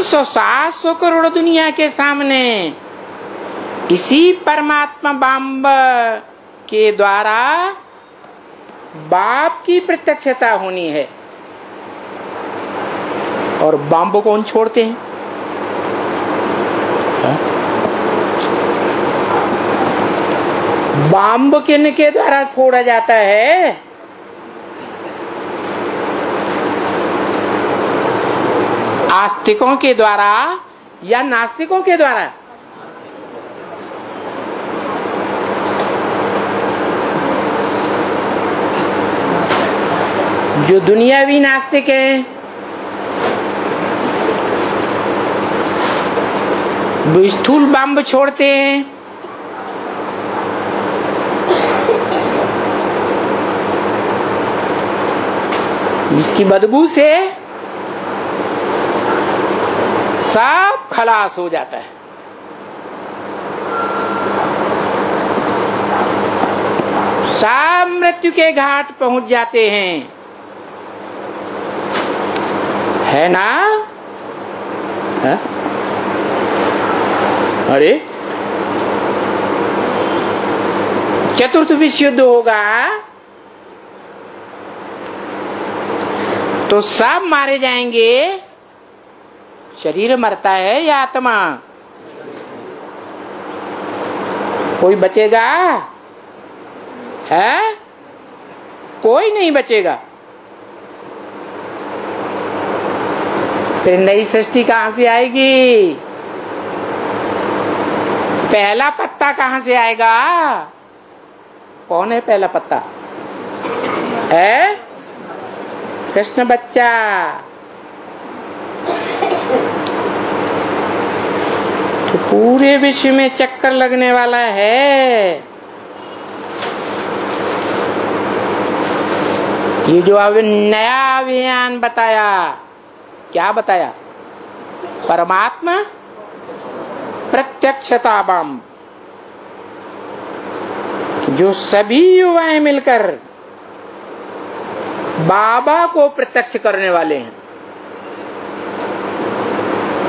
500-700 करोड़ दुनिया के सामने इसी परमात्मा बाम्ब के द्वारा बाप की प्रत्यक्षता होनी है। और बाम्ब कौन छोड़ते हैं? बाम्ब किन के द्वारा फोड़ा जाता है? आस्तिकों के द्वारा या नास्तिकों के द्वारा? जो दुनियावी नास्तिक हैं वो स्थूल बम छोड़ते हैं, इसकी बदबू से सब खलास हो जाता है। सब मृत्यु के घाट पहुंच जाते हैं, है ना? है? अरे चतुर्थ विश्व युद्ध होगा तो सब मारे जाएंगे, शरीर मरता है या आत्मा? कोई बचेगा? है? कोई नहीं बचेगा। फिर नई सृष्टि कहां से आएगी? पहला पत्ता कहां से आएगा? कौन है पहला पत्ता? है कृष्ण बच्चा। तो पूरे विश्व में चक्कर लगने वाला है। ये जो अब नया अभियान बताया, क्या बताया? परमात्मा प्रत्यक्षता बम, जो सभी युवाएं मिलकर बाबा को प्रत्यक्ष करने वाले हैं।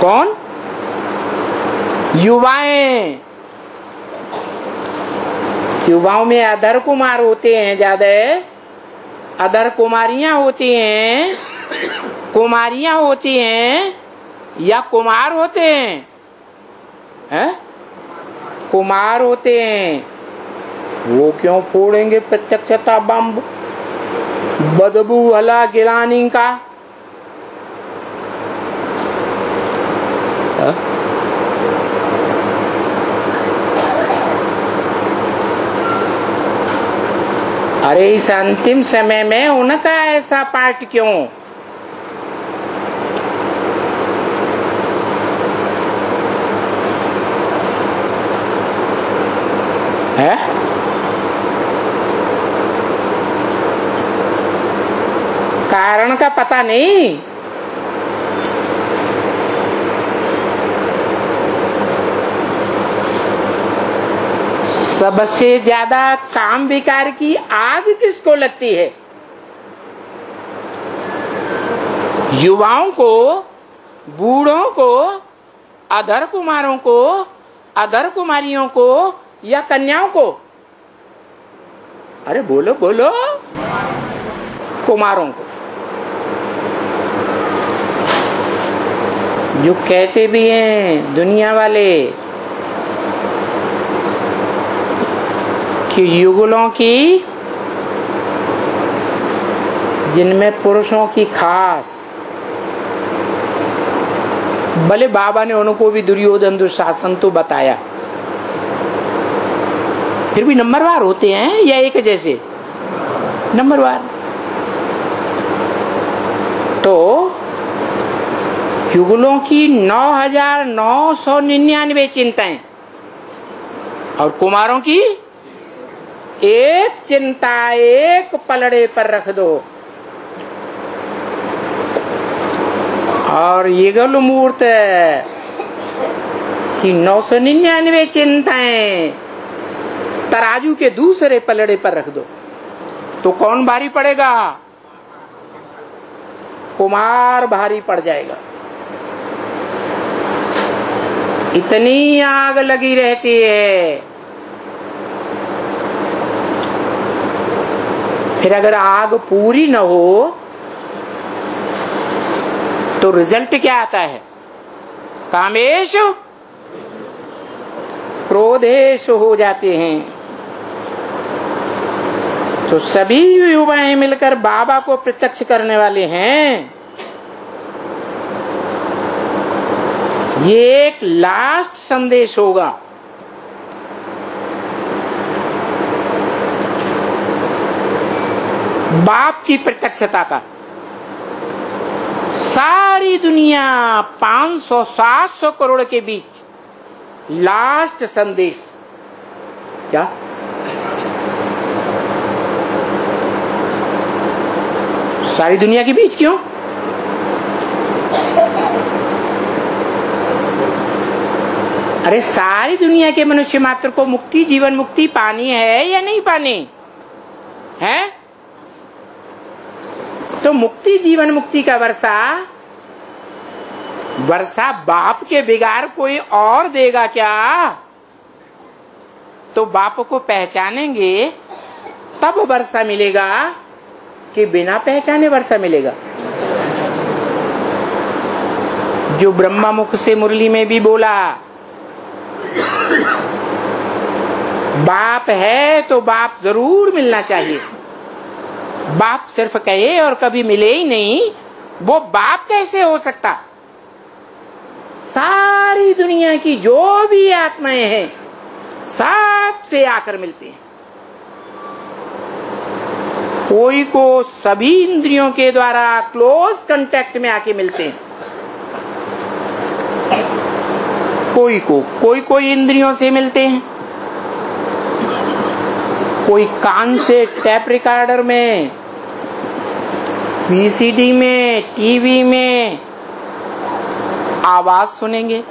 कौन? युवाएं। युवाओं में अधर कुमार होते हैं ज्यादा, अधर कुमारियां होती हैं, कुमारियां होती हैं या कुमार होते हैं? हैं? कुमार होते हैं। वो क्यों फोड़ेंगे प्रत्यक्षता बम? बदबू वाला गिलानी का? है? अरे इस अंतिम समय में उनका ऐसा पार्ट क्यों? है? कारण का पता नहीं। सबसे ज्यादा काम विकार की आग किसको लगती है? युवाओं को, बूढ़ों को, अधर कुमारों को, अधर कुमारियों को या कन्याओं को? अरे बोलो बोलो। कुमारों को। जो कहते भी हैं दुनिया वाले कि युगलों की, जिनमें पुरुषों की खास, भले बाबा ने उनको भी दुर्योधन दुशासन तो बताया, फिर भी नंबरवार होते हैं या एक जैसे? नंबरवार। तो युगलों की 9,999 चिंताएं और कुमारों की एक चिंता एक पलड़े पर रख दो। और युगल मूर्त की 999 चिंताएं तराजू के दूसरे पलड़े पर रख दो, तो कौन भारी पड़ेगा? कुमार भारी पड़ जाएगा। इतनी आग लगी रहती है। फिर अगर आग पूरी न हो तो रिजल्ट क्या आता है? कामेश क्रोधेश हो जाते हैं। तो सभी युवाएं मिलकर बाबा को प्रत्यक्ष करने वाले हैं। ये एक लास्ट संदेश होगा। बाप की प्रत्यक्षता का। सारी दुनिया 500-700 करोड़ के बीच लास्ट संदेश क्या? सारी दुनिया के बीच क्यों? अरे सारी दुनिया के मनुष्य मात्र को मुक्ति, जीवन मुक्ति पानी है या नहीं पानी है? तो मुक्ति, जीवन मुक्ति का वर्षा बाप के बिगाड़ कोई और देगा क्या? तो बाप को पहचानेंगे तब वर्षा मिलेगा कि बिना पहचाने वर्षा मिलेगा? जो ब्रह्मा मुख से मुरली में भी बोला, बाप है तो बाप जरूर मिलना चाहिए। बाप सिर्फ कहे और कभी मिले ही नहीं, वो बाप कैसे हो सकता? सारी दुनिया की जो भी आत्माएं हैं साथ से आकर मिलती हैं। कोई को सभी इंद्रियों के द्वारा क्लोज कांटेक्ट में आके मिलते हैं, कोई इंद्रियों से मिलते हैं, कोई कान से टैप रिकॉर्डर में, वीसीडी में, टीवी में आवाज सुनेंगे।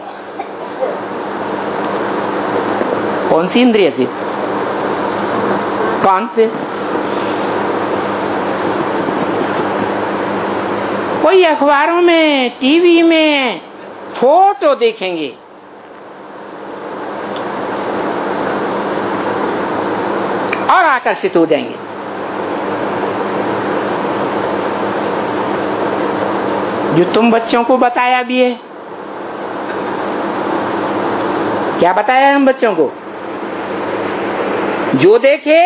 कौन सी इंद्रिय से? कान से। कोई अखबारों में, टीवी में फोटो देखेंगे। और आकर्षित हो जाएंगे। जो तुम बच्चों को बताया भी है, क्या बताया है हम बच्चों को? जो देखे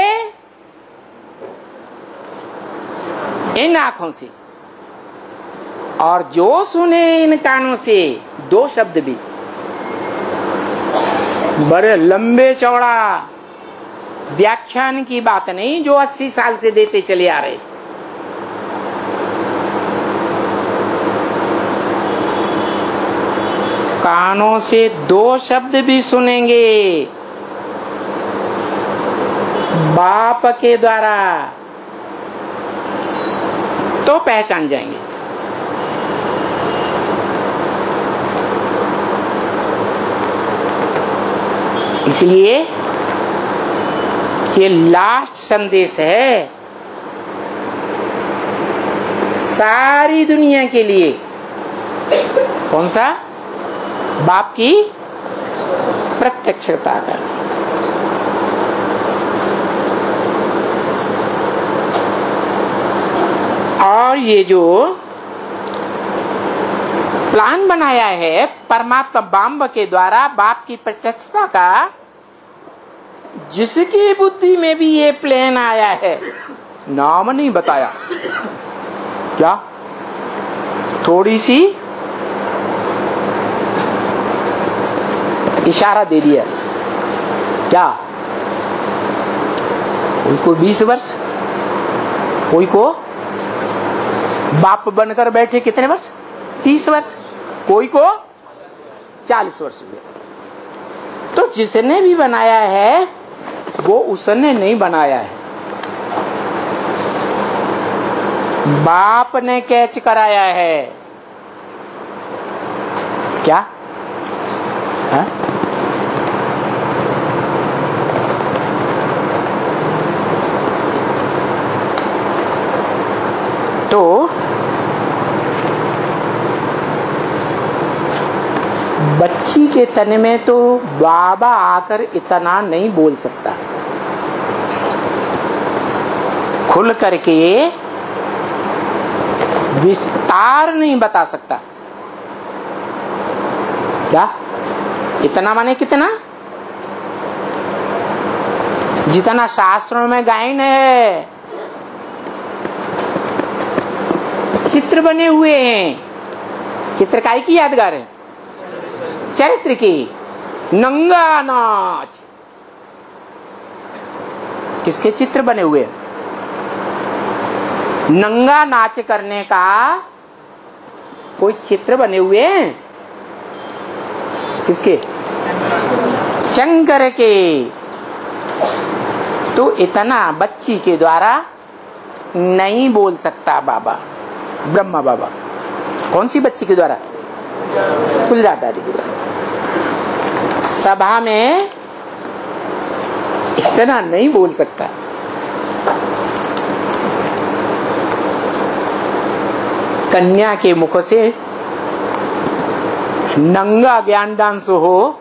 इन आंखों से और जो सुने इन कानों से, दो शब्द भी बड़े लंबे चौड़ा व्याख्यान की बात नहीं, जो 80 साल से देते चले आ रहे। कानों से दो शब्द भी सुनेंगे बाप के द्वारा तो पहचान जाएंगे। इसलिए ये लास्ट संदेश है सारी दुनिया के लिए। कौन सा? बाप की प्रत्यक्षता का। और ये जो प्लान बनाया है परमात्मा बाप के द्वारा, बाप की प्रत्यक्षता का, जिसकी बुद्धि में भी ये प्लान आया है, नाम नहीं बताया, क्या थोड़ी सी इशारा दे दिया। क्या? कोई को 20 वर्ष, कोई को बाप बनकर बैठे कितने वर्ष? 30 वर्ष, कोई को 40 वर्ष हुए। तो जिसने भी बनाया है वो उसने नहीं बनाया है, बाप ने कैच कराया है। क्या है? तो बच्ची के तन में तो बाबा आकर इतना नहीं बोल सकता, खुल करके विस्तार नहीं बता सकता। क्या इतना माने कितना? जितना शास्त्रों में गायन है, चित्र बने हुए हैं। चित्र काय की यादगार है? चरित्र की। नंगा नाच, किसके चित्र बने हुए? नंगा नाच करने का कोई चित्र बने हुए हैं? किसके? शंकर के। तो इतना बच्ची के द्वारा नहीं बोल सकता बाबा, ब्रह्मा बाबा। कौन सी बच्ची के द्वारा? फुलझार दादी के द्वारा। सभा में इतना नहीं बोल सकता। कन्या के मुख से नंगा ज्ञान डांस हो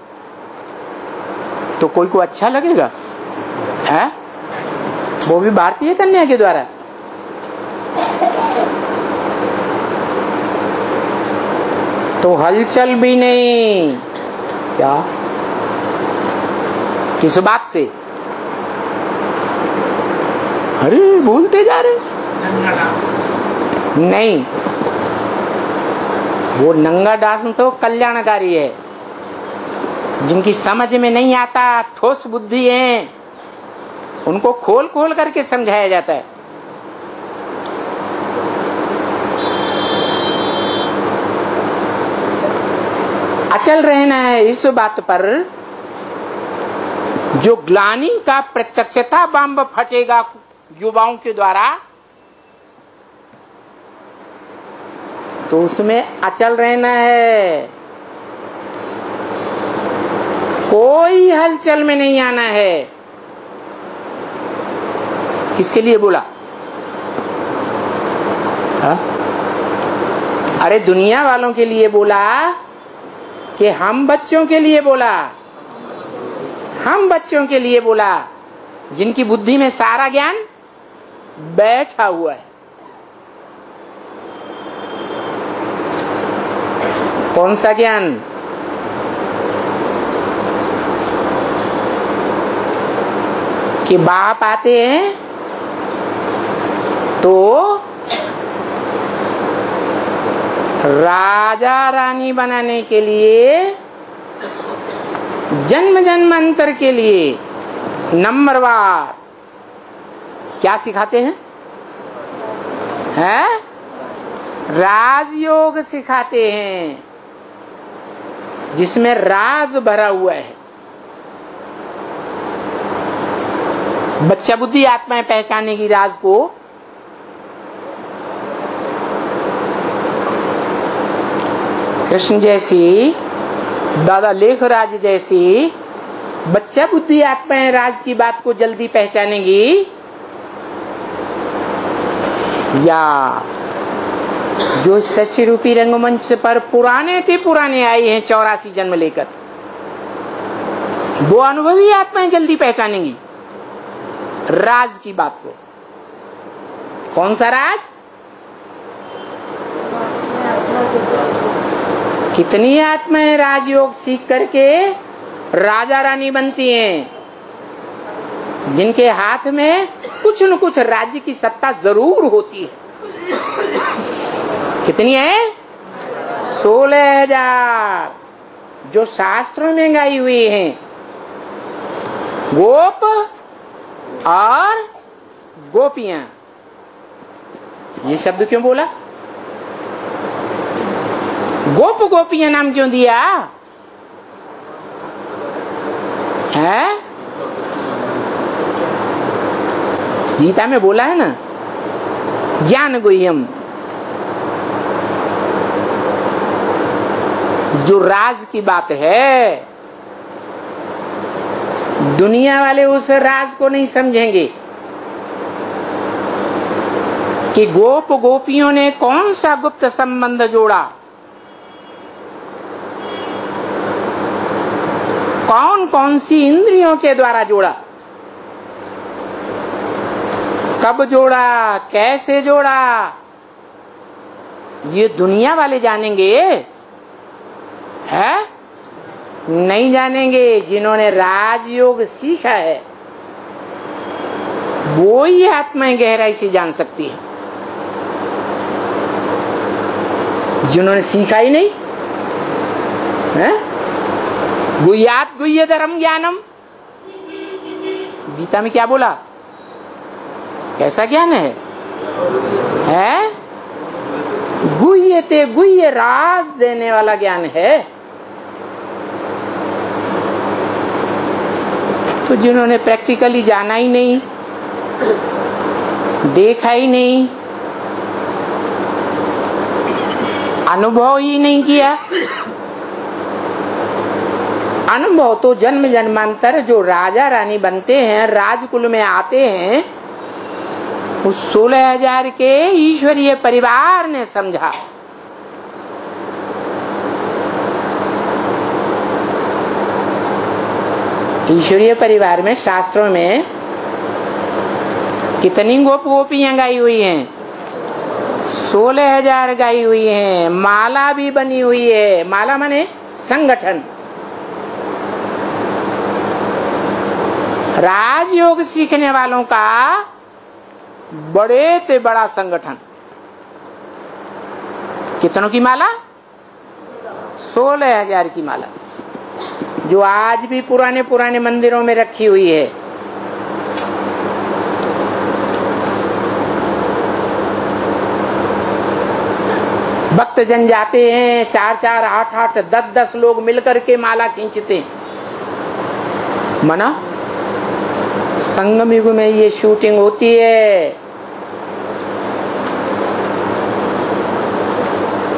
तो कोई को अच्छा लगेगा? है? वो भी भारतीय कन्या के द्वारा। तो हलचल भी नहीं। क्या? किस बात से? अरे भूलते जा रहे। नहीं, वो नंगा डांस तो कल्याणकारी है। जिनकी समझ में नहीं आता, ठोस बुद्धि है, उनको खोल खोल करके समझाया जाता है। अचल रहना है इस बात पर, जो ग्लानि का प्रत्यक्षता बम फटेगा युवाओं के द्वारा, तो उसमें अचल रहना है। कोई हलचल में नहीं आना है। किसके लिए बोला? हा? अरे दुनिया वालों के लिए बोला कि हम बच्चों के लिए बोला? हम बच्चों के लिए बोला जिनकी बुद्धि में सारा ज्ञान बैठा हुआ है। कौन सा ज्ञान? कि बाप आते हैं तो राजा रानी बनाने के लिए, जन्म जन्मांतर के लिए नंबरवार क्या सिखाते हैं? हैं? राजयोग सिखाते हैं, जिसमें राज भरा हुआ है। बच्चा बुद्धि आत्माएं पहचाने की राज को कृष्ण जैसी, दादा लेखराज जैसी बच्चा बुद्धि आत्माएं राज की बात को जल्दी पहचानेगी, या जो षष्ठी रूपी रंगमंच पर पुराने आए हैं 84 जन्म लेकर, वो अनुभवी आत्माएं जल्दी पहचानेंगी राज की बात को। कौन सा राज? कितनी आत्माएं राजयोग सीख करके राजा रानी बनती हैं, जिनके हाथ में कुछ न कुछ राज्य की सत्ता जरूर होती है। कितनी है? 16,000 जो शास्त्रों में गाई हुई हैं। गोप और गोपियां, ये शब्द क्यों बोला? गोप गोपियां नाम क्यों दिया है? गीता में बोला है ना, ज्ञान गुह्यम। जो राज की बात है, दुनिया वाले उस राज को नहीं समझेंगे कि गोप गोपियों ने कौन सा गुप्त संबंध जोड़ा। कौन कौन सी इंद्रियों के द्वारा जोड़ा, कब जोड़ा, कैसे जोड़ा, ये दुनिया वाले जानेंगे, है नहीं जानेंगे। जिन्होंने राजयोग सीखा है वो ही आत्माएं गहराई से जान सकती है। जिन्होंने सीखा ही नहीं है, गुह्यात गुह्यतरम ज्ञानम, गीता में क्या बोला, कैसा ज्ञान है? गुह्यते गुह्य, राज देने वाला ज्ञान है। तो जिन्होंने प्रैक्टिकली जाना ही नहीं, देखा ही नहीं, अनुभव ही नहीं किया, अनुभव तो जन्म जन्मांतर जो राजा रानी बनते हैं, राजकुल में आते हैं, उस 16,000 के ईश्वरीय परिवार ने समझा। ईश्वरीय परिवार में शास्त्रों में कितनी गोप गोपियां गाई हुई हैं? 16,000 गाई हुई हैं। माला भी बनी हुई है। माला माने संगठन। राजयोग सीखने वालों का बड़े से बड़ा संगठन। कितनों की माला? 16,000 की माला, जो आज भी पुराने पुराने मंदिरों में रखी हुई है। भक्त जन जाते हैं, 4-4, 8-8, 10-10 लोग मिलकर के माला खींचते हैं। मना संगम युग में ये शूटिंग होती है।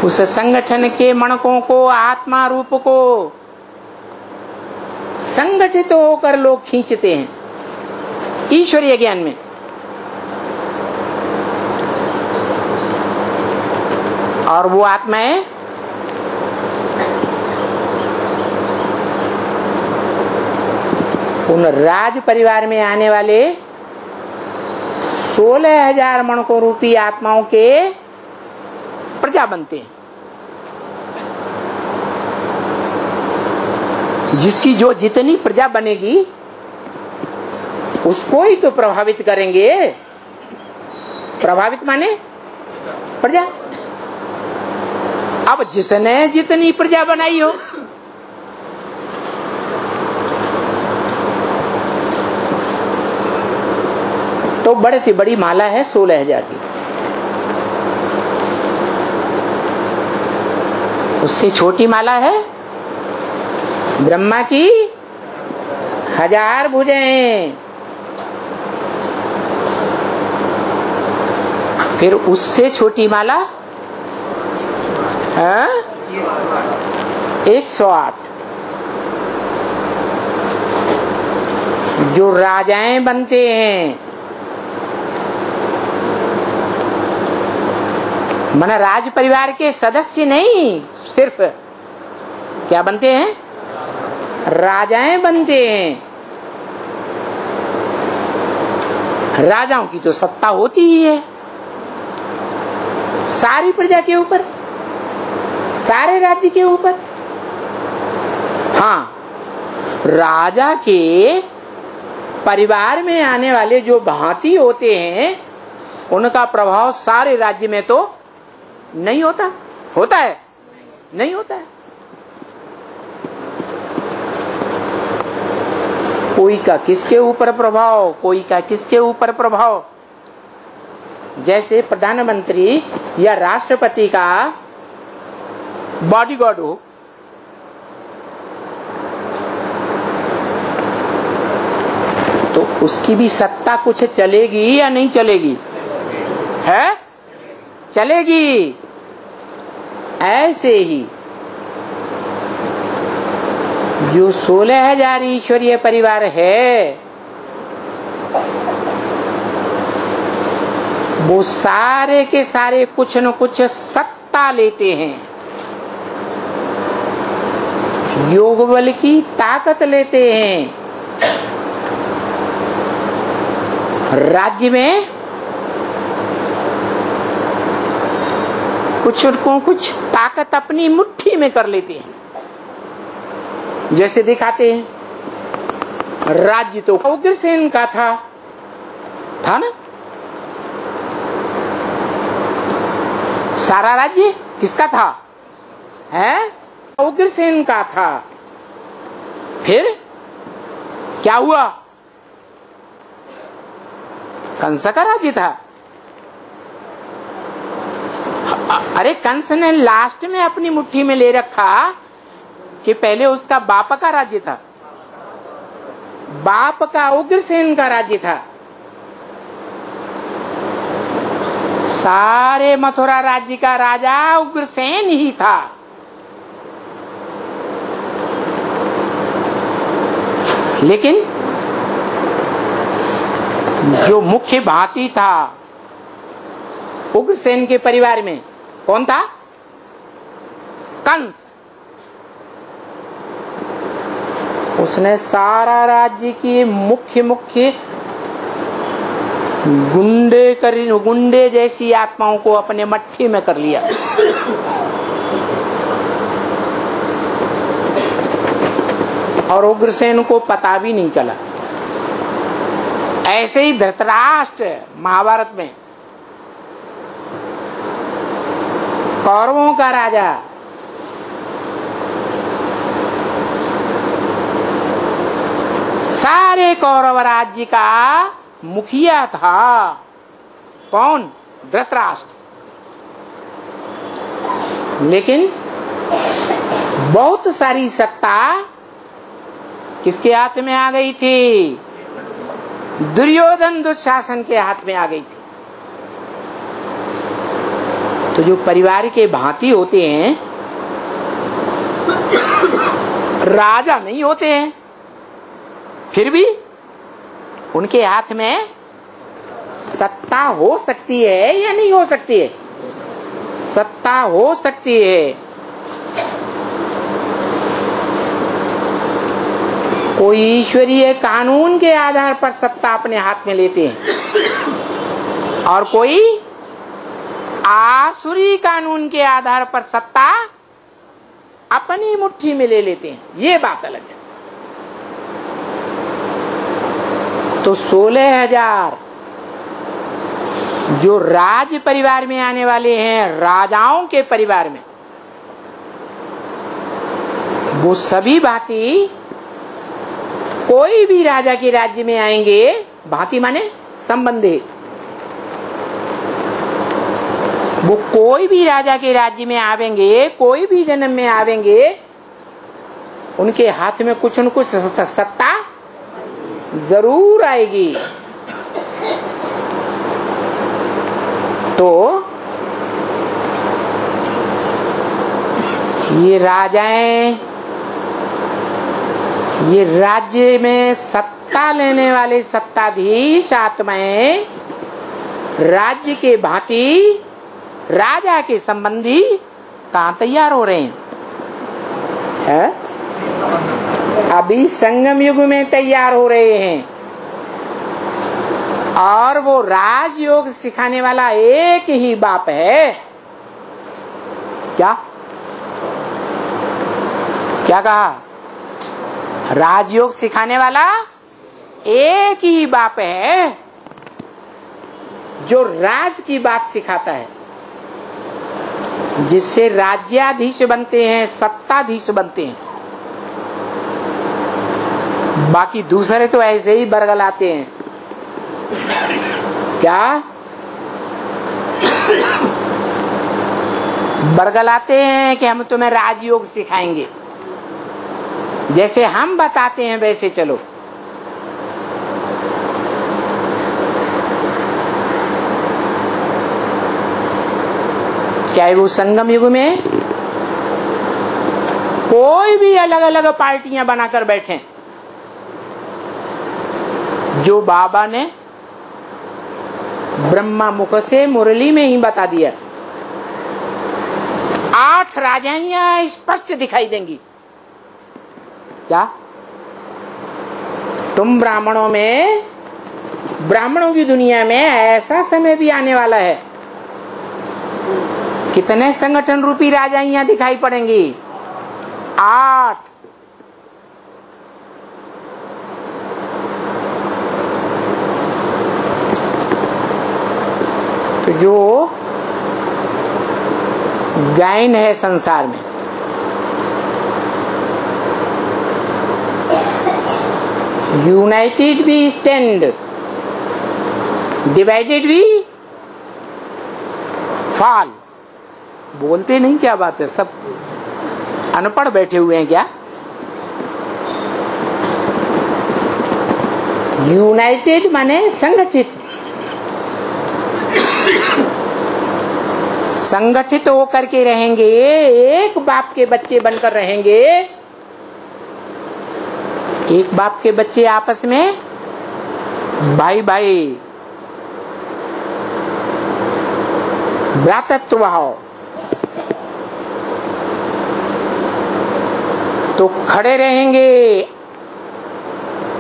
उस संगठन के मणकों को, आत्मा रूप को संगठित होकर लोग खींचते हैं ईश्वरीय ज्ञान में। और वो आत्माएं उन राज परिवार में आने वाले 16,000 मणकों रूपी आत्माओं के प्रजा बनते हैं। जिसकी जो जितनी प्रजा बनेगी उसको ही तो प्रभावित करेंगे। प्रभावित माने प्रजा। अब जिसने जितनी प्रजा बनाई हो, तो बड़े से बड़ी माला है 16,000 की। उससे छोटी माला है ब्रह्मा की 1000 भुजाएं। फिर उससे छोटी माला 108, जो राजाएं बनते हैं। माना राज परिवार के सदस्य नहीं, सिर्फ क्या बनते हैं? राजाएं बनते हैं। राजाओं की तो सत्ता होती ही है सारी प्रजा के ऊपर, सारे राज्य के ऊपर। हाँ, राजा के परिवार में आने वाले जो भांति होते हैं, उनका प्रभाव सारे राज्य में तो नहीं होता। होता है? नहीं होता है। कोई का किसके ऊपर प्रभाव, कोई का किसके ऊपर प्रभाव। जैसे प्रधानमंत्री या राष्ट्रपति का बॉडीगार्ड हो, तो उसकी भी सत्ता कुछ चलेगी या नहीं चलेगी? है? चलेगी। ऐसे ही जो 16,000 ईश्वरीय परिवार है, वो सारे के सारे कुछ न कुछ सत्ता लेते हैं। योग बल की ताकत लेते हैं। राज्य में कुछ ताकत अपनी मुट्ठी में कर लेते हैं। जैसे दिखाते हैं, राज्य तो उग्रसेन का था ना? सारा राज्य किसका था? है उग्रसेन का था। फिर क्या हुआ? कंस का राज्य था। अरे कंस ने लास्ट में अपनी मुट्ठी में ले रखा कि पहले उसका बाप का राज्य था, बाप का उग्रसेन का राज्य था। सारे मथुरा राज्य का राजा उग्रसेन ही था। लेकिन जो मुख्य भांति था उग्रसेन के परिवार में, कौन था? कंस। उसने सारा राज्य की मुख्य गुंडे जैसी आत्माओं को अपने मट्ठी में कर लिया। और उग्रसेन को पता भी नहीं चला। ऐसे ही धृतराष्ट्र महाभारत में कौरवों का राजा, सारे कौरव राज्य का मुखिया था। कौन? धृतराष्ट्र। लेकिन बहुत सारी सत्ता किसके हाथ में आ गई थी? दुर्योधन दुशासन के हाथ में आ गई थी। तो जो परिवार के भांति होते हैं, राजा नहीं होते हैं, फिर भी उनके हाथ में सत्ता हो सकती है या नहीं हो सकती है? सत्ता हो सकती है। कोई ईश्वरीय कानून के आधार पर सत्ता अपने हाथ में लेते हैं और कोई आसुरी कानून के आधार पर सत्ता अपनी मुट्ठी में ले लेते हैं। ये बात अलग है। तो 16,000 जो राज परिवार में आने वाले हैं, राजाओं के परिवार में, वो सभी भांति कोई भी राजा के राज्य में आएंगे। भांति माने संबंधी। वो कोई भी राजा के राज्य में आवेंगे, कोई भी जन्म में आवेंगे, उनके हाथ में कुछ न कुछ सत्ता जरूर आएगी। तो ये राजाएं, ये राज्य में सत्ता लेने वाले सत्ताधीश आत्माएं राज्य के भांति राजा के संबंधी कहाँ तैयार हो रहे हैं? अभी संगम युग में तैयार हो रहे हैं। और वो राजयोग सिखाने वाला एक ही बाप है। क्या क्या कहा? राजयोग सिखाने वाला एक ही बाप है जो राज की बात सिखाता है, जिससे राज्याधीश बनते हैं, सत्ताधीश बनते हैं। बाकी दूसरे तो ऐसे ही बरगलाते हैं। क्या बरगलाते हैं कि हम तुम्हें राजयोग सिखाएंगे, जैसे हम बताते हैं वैसे चलो। चाहे वो संगम युग में कोई भी अलग अलग पार्टियां बनाकर बैठे, जो बाबा ने ब्रह्मा मुख से मुरली में ही बता दिया। 8 राजाइयां स्पष्ट दिखाई देंगी। क्या? तुम ब्राह्मणों की दुनिया में ऐसा समय भी आने वाला है, कितने संगठन रूपी राजाइयां दिखाई पड़ेंगी? 8। तो जो गायन है संसार में, united we stand, divided we fall. बोलते नहीं, क्या बात है, सब अनपढ़ बैठे हुए हैं क्या? यूनाइटेड माने संगठित, संगठित होकर के रहेंगे, एक बाप के बच्चे बनकर रहेंगे। एक बाप के बच्चे आपस में भाई भाई, भ्रातृत्व भाव, तो खड़े रहेंगे।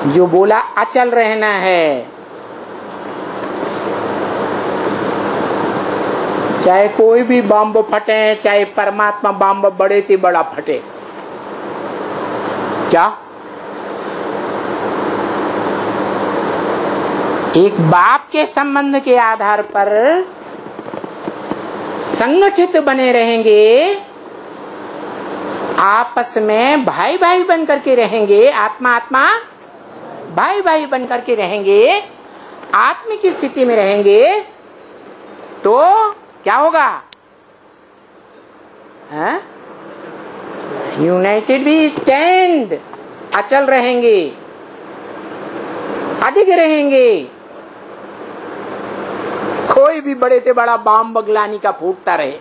जो बोला अचल रहना है, चाहे कोई भी बम फटे, चाहे परमात्मा बम बड़े से बड़ा फटे, क्या? एक बाप के संबंध के आधार पर संगठित बने रहेंगे, आपस में भाई भाई बन करके रहेंगे, आत्मा आत्मा भाई भाई बन करके रहेंगे, आत्मिक स्थिति में रहेंगे। तो क्या होगा? यूनाइटेड वी स्टैंड, अचल रहेंगे, अडिग रहेंगे। कोई भी बड़े से बड़ा बम बगलानी का फूटता रहे,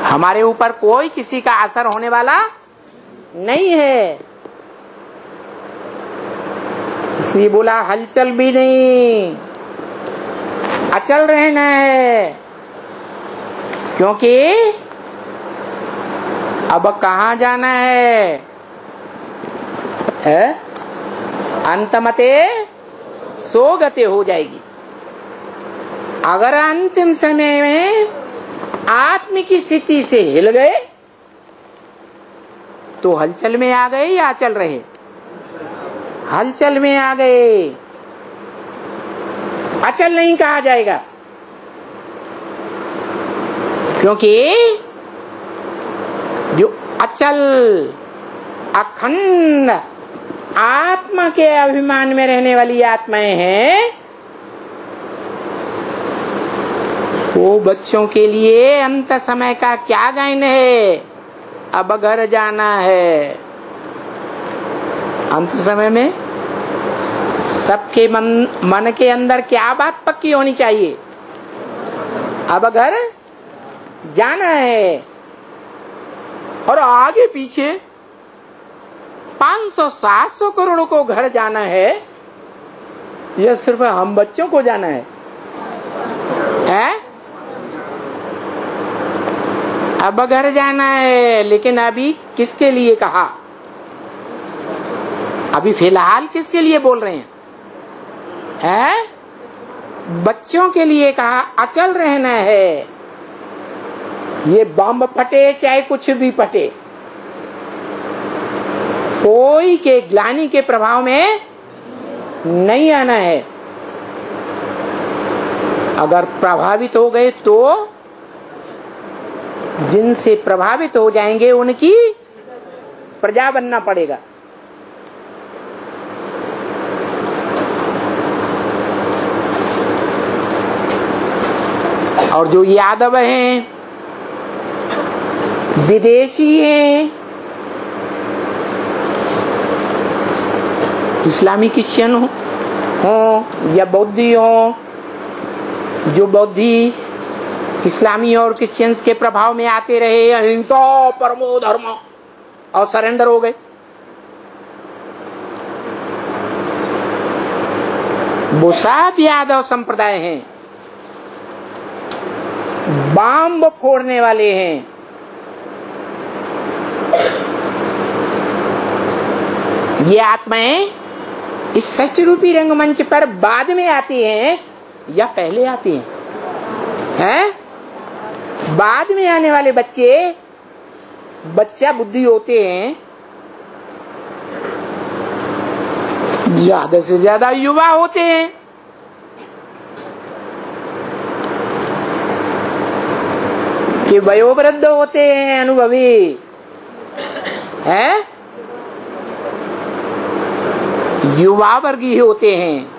हमारे ऊपर कोई किसी का असर होने वाला नहीं है। इसलिए बोला हलचल भी नहीं, अचल रहना है। क्योंकि अब कहाँ जाना है? अंतमते सोगते हो जाएगी। अगर अंतिम समय में आत्मिक स्थिति से हिल गए तो हलचल में आ गए या अचल रहे? हलचल में आ गए, अचल नहीं कहा जाएगा। क्योंकि जो अचल अखंड आत्मा के अभिमान में रहने वाली आत्माएं हैं, वो बच्चों के लिए अंत समय का क्या गायन है? अब घर जाना है। अंत समय में सबके मन के अंदर क्या बात पक्की होनी चाहिए? अब घर जाना है। और आगे पीछे 500-700 करोड़ को घर जाना है, यह सिर्फ हम बच्चों को जाना है? अब घर जाना है, लेकिन अभी किसके लिए कहा? अभी फिलहाल किसके लिए बोल रहे हैं? बच्चों के लिए कहा, अचल रहना है। ये बम फटे चाहे कुछ भी फटे, कोई के ग्लानि के प्रभाव में नहीं आना है। अगर प्रभावित हो गए तो जिनसे प्रभावित हो जाएंगे उनकी प्रजा बनना पड़ेगा। और जो यादव हैं, विदेशी हैं, इस्लामी क्रिश्चियन हो या बौद्धि हो, जो बौद्धि इस्लामी और क्रिश्चियंस के प्रभाव में आते रहे, अहिंसा परमो धर्म, और सरेंडर हो गए, वो सब यादव संप्रदाय हैं, बम फोड़ने वाले हैं। ये आत्माएं इस सृष्टि रूपी रंगमंच पर बाद में आती हैं या पहले आती हैं? बाद में आने वाले बच्चे बच्चा बुद्धि होते हैं, ज्यादा से ज्यादा युवा होते हैं। ये वयोवृद्ध होते हैं, अनुभवी हैं, युवा वर्गीय होते हैं।